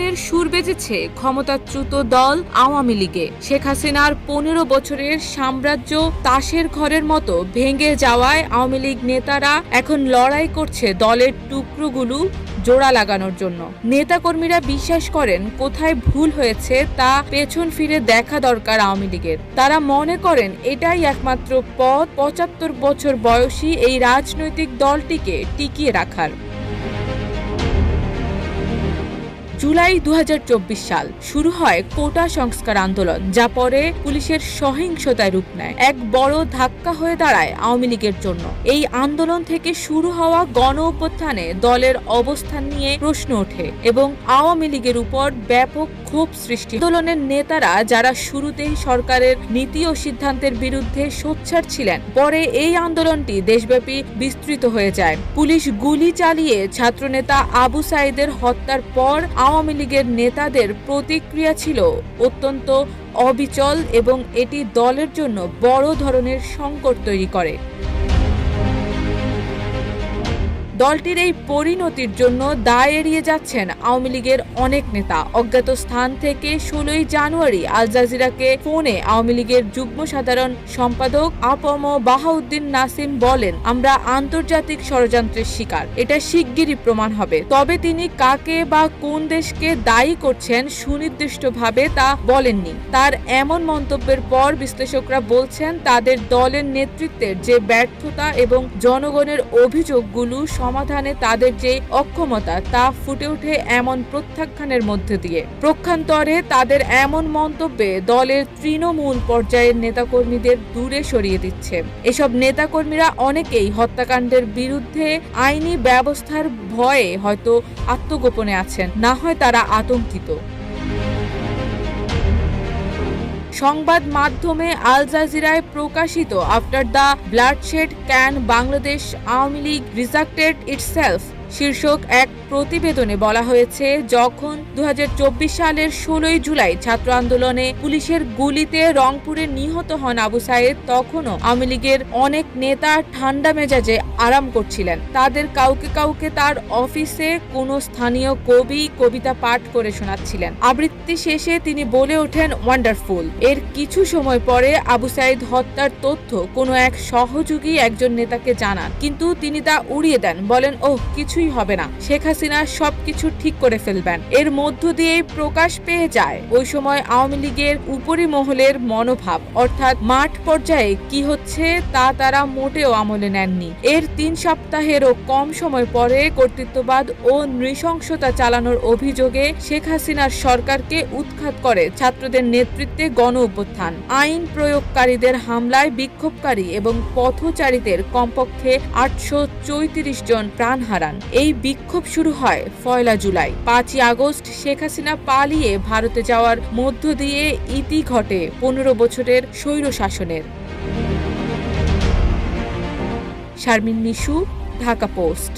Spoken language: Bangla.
পতনের সুর বেজেছে ক্ষমতাচ্যুত দল আওয়ামী লীগে। শেখ হাসিনার ১৫ বছরের সাম্রাজ্য তাসের ঘরের মতো ভেঙে যাওয়ায় আওয়ামী লীগ নেতারা এখন লড়াই করছে দলের টুকরোগুলো জোড়া লাগানোর জন্য। নেতাকর্মীরা বিশ্বাস করেন কোথায় ভুল হয়েছে তা পেছন ফিরে দেখা দরকার আওয়ামী লীগের। তারা মনে করেন এটাই একমাত্র পথ ৭৫ বছর বয়সী এই রাজনৈতিক দলটিকে টিকিয়ে রাখার। জুলাই ২০২৪ সাল শুরু হয় কোটা সংস্কার আন্দোলন, যা পরে পুলিশের সহিংসতায় রূপ নেয়। এক বড় ধাক্কা হয়ে দাঁড়ায় আওয়ামী লীগের জন্য। এই আন্দোলন থেকে শুরু হওয়া গণ অভ্যুত্থানে দলের অবস্থান নিয়ে প্রশ্ন ওঠে এবং আওয়ামী লীগের উপর ব্যাপক ক্ষোভ সৃষ্টি। আন্দোলনের নেতারা যারা শুরুতেই সরকারের নীতি ও সিদ্ধান্তের বিরুদ্ধে সোচ্চার ছিলেন, পরে এই আন্দোলনটি দেশব্যাপী বিস্তৃত হয়ে যায়। পুলিশ গুলি চালিয়ে ছাত্রনেতা আবু সাঈদের হত্যার পর আওয়ামী লীগের নেতাদের প্রতিক্রিয়া ছিল অত্যন্ত অবিচল এবং এটি দলের জন্য বড় ধরনের সংকট তৈরি করে। দলটির এই পরিণতির জন্য দায় এড়িয়ে যাচ্ছেন আওয়ামী লীগের অনেক নেতা। অজ্ঞাত স্থান থেকে ১৬ জানুয়ারি আল জাজিরাকে ফোনে আওয়ামী লীগের যুগ্ম সাধারণ সম্পাদক আপম বাহাউদ্দিন নাসিম বলেন, আমরা আন্তর্জাতিক ষড়যন্ত্রের শিকার, এটা শিগগিরই প্রমাণ হবে। তবে তিনি কাকে বা কোন দেশকে দায়ী করছেন সুনির্দিষ্টভাবে তা বলেননি। তার এমন মন্তব্যের পর বিশ্লেষকরা বলছেন তাদের দলের নেতৃত্বের যে ব্যর্থতা এবং জনগণের অভিযোগগুলো সমাধানে তাদের যে অক্ষমতা তা ফুটে ওঠে এমন প্রত্যাখ্যানের মধ্যে দিয়ে। পক্ষান্তরে তাদের এমন মন্তব্যে দলের তৃণমূল পর্যায়ের নেতাকর্মীদের দূরে সরিয়ে দিচ্ছে। এসব নেতাকর্মীরা অনেকেই হত্যাকাণ্ডের বিরুদ্ধে আইনি ব্যবস্থার ভয়ে হয়তো আত্মগোপনে আছেন, না হয় তারা আতঙ্কিত। সংবাদ মাধ্যমে আল জাজিরায় প্রকাশিত after the bloodshed can Bangladesh Awami League rejected itself শীর্ষক এক প্রতিবেদনে বলা হয়েছে, যখন ২০২৪ সালের ১৬ জুলাই ছাত্র আন্দোলনে পুলিশের গুলিতে রংপুরে নিহত হন আবু সাঈদ, তখনও আওয়ামী লীগের অনেক নেতা ঠান্ডা মেজাজে আরাম করছিলেন। তাদের কাউকে কাউকে তার অফিসে কোনো স্থানীয় কবি কবিতা পাঠ করে শোনাচ্ছিলেন। আবৃত্তি শেষে তিনি বলে ওঠেন, ওয়ান্ডারফুল। এর কিছু সময় পরে আবু সাঈদ হত্যার তথ্য কোনো এক সহযোগী একজন নেতাকে জানান, কিন্তু তিনি তা উড়িয়ে দেন, বলেন, ওহ, কিছুই হবে না, শেখ হাসিনা সবকিছু ঠিক করে ফেলবেন। এর মধ্য দিয়েই প্রকাশ পেয়ে যায় ওই সময় আওয়ামী লীগের উপরি মহলের মনোভাব, অর্থাৎ মাঠ পর্যায়ে কি হচ্ছে তা তারা মোটেও আমলে নেননি। এর ৩ সপ্তাহেরও কম সময় পরে কর্তৃত্ববাদ ও নৃশংসতা চালানোর অভিযোগে শেখ হাসিনার সরকারকে উৎখাত করে ছাত্রদের নেতৃত্বে গণ অভ্যুত্থান। আইন প্রয়োগকারীদের হামলায় বিক্ষোভকারী এবং পথচারীদের কমপক্ষে ৮৩৪ জন প্রাণ হারান। এই বিক্ষোভ শুরু হয় ১ জুলাই। ৫ই আগস্ট শেখ হাসিনা পালিয়ে ভারতে যাওয়ার মধ্য দিয়ে ইতি ঘটে ১৫ বছরের স্বৈরশাসনের। শারমিন নিশু, ঢাকা পোস্ট।